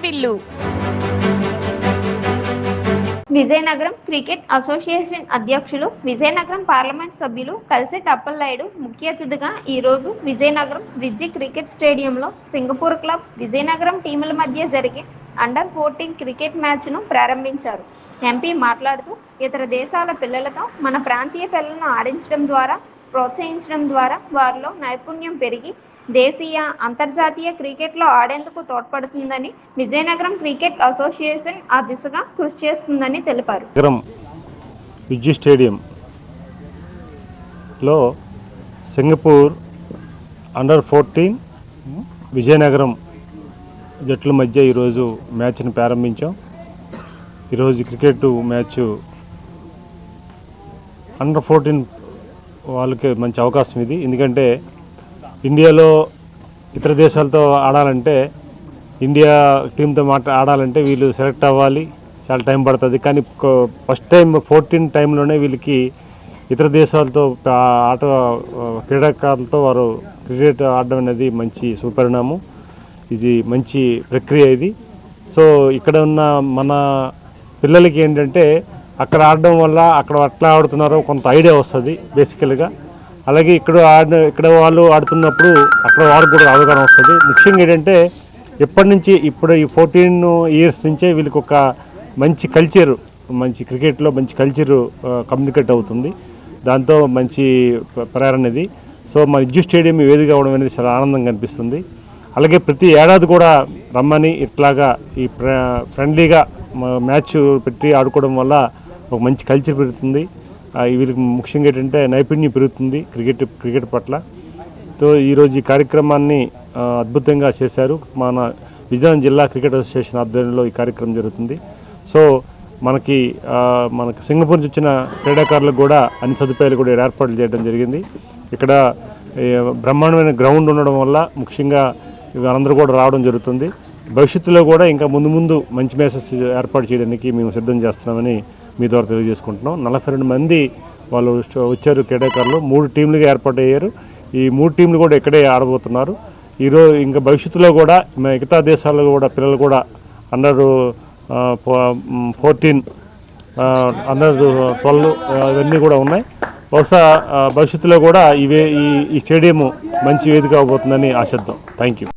వార్తిల్లు. Vizianagaram cricket association అధ్యక్షులు, Vizianagaram parliament సభ్యులు కల్సెట్ అప్పలనాయుడు ముఖ్య అతిథిగా ఈరోజు విజయనగరం విజయ్ క్రికెట్ స్టేడియంలో సింగపూర్ క్లబ్, విజయనగరం టీముల మధ్య జరిగే అండర్-14 క్రికెట్ మ్యాచ్ను ప్రారంభించారు. ఎంపీ మాట్లాడుతూ, ఇతర దేశాల పిల్లలతో మన ప్రాంతీయ పిల్లలను ఆడించడం ద్వారా, ప్రోత్సహించడం ద్వారా వారిలో నైపుణ్యం పెరిగి దేశీయ, అంతర్జాతీయ క్రికెట్లో ఆడేందుకు తోడ్పడుతుందని, విజయనగరం క్రికెట్ అసోసియేషన్ ఆ దిశగా కృషి చేస్తుందని తెలిపారు. విజయ్ స్టేడియంలో సింగపూర్ అండర్-14 విజయనగరం జట్ల మధ్య ఈరోజు మ్యాచ్ని ప్రారంభించాం. ఈరోజు క్రికెట్ మ్యాచ్ అండర్-14 వాళ్ళకి మంచి అవకాశం ఇది. ఎందుకంటే ఇండియాలో ఇతర దేశాలతో ఆడాలంటే, ఇండియా టీంతో ఆడాలంటే వీళ్ళు సెలెక్ట్ అవ్వాలి, చాలా టైం పడుతుంది. కానీ ఫస్ట్ టైం 14 టైంలోనే వీళ్ళకి ఇతర దేశాలతో క్రీడాకారులతో వారు క్రికెట్ ఆడడం అనేది మంచి సుపరిణామం. ఇది మంచి ప్రక్రియ ఇది. సో ఇక్కడ ఉన్న మన పిల్లలకి ఏంటంటే అక్కడ ఆడడం వల్ల అక్కడ ఎట్లా ఆడుతున్నారో కొంత ఐడియా వస్తుంది బేసికల్గా. అలాగే ఇక్కడ వాళ్ళు ఆడుతున్నప్పుడు అక్కడ వాళ్ళకు కూడా అవగాహన వస్తుంది. ముఖ్యంగా ఏంటంటే ఇప్పుడు ఈ 14 ఇయర్స్ నుంచే వీళ్ళకి ఒక మంచి కల్చర్, మంచి క్రికెట్లో మంచి కల్చరు కమ్యూనికేట్ అవుతుంది. దాంతో మంచి ప్రేరణ ఇది. సో మన విజయ్ స్టేడియం వేదిక అవడం అనేది చాలా ఆనందంగా అనిపిస్తుంది. అలాగే ప్రతి ఏడాది కూడా రమ్మని ఇట్లాగా ఈ ఫ్రెండ్లీగా మ్యాచ్ పెట్టి ఆడుకోవడం వల్ల ఒక మంచి కల్చర్ పెరుగుతుంది. వీళ్ళకి ముఖ్యంగా ఏంటంటే నైపుణ్యం పెరుగుతుంది క్రికెట్ పట్ల. సో ఈరోజు ఈ కార్యక్రమాన్ని అద్భుతంగా చేశారు. మన విజయనగరం జిల్లా క్రికెట్ అసోసియేషన్ ఆధ్వర్యంలో ఈ కార్యక్రమం జరుగుతుంది. సో మనకి సింగపూర్ నుంచి వచ్చిన క్రీడాకారులకు కూడా అన్ని సదుపాయాలు కూడా ఏర్పాట్లు చేయడం జరిగింది. ఇక్కడ బ్రహ్మాండమైన గ్రౌండ్ ఉండడం వల్ల ముఖ్యంగా అందరూ కూడా రావడం జరుగుతుంది. భవిష్యత్తులో కూడా ఇంకా ముందు మంచి మ్యాచెస్ ఏర్పాటు చేయడానికి మేము సిద్ధం చేస్తున్నామని మీ ద్వారా తెలియజేసుకుంటున్నాం. 42 మంది వాళ్ళు వచ్చారు క్రీడాకారులు. 3 టీంలుగా ఏర్పాటు అయ్యారు. ఈ 3 టీంలు కూడా ఇక్కడే ఆడబోతున్నారు. ఈరోజు ఇంకా భవిష్యత్తులో కూడా మిగతా దేశాల్లో కూడా పిల్లలు కూడా అండర్-14, అండర్-12 ఇవన్నీ కూడా ఉన్నాయి. బహుశా భవిష్యత్తులో కూడా ఈ స్టేడియం మంచి వేదిక అవబోతుందని ఆశిద్దాం. Thank you.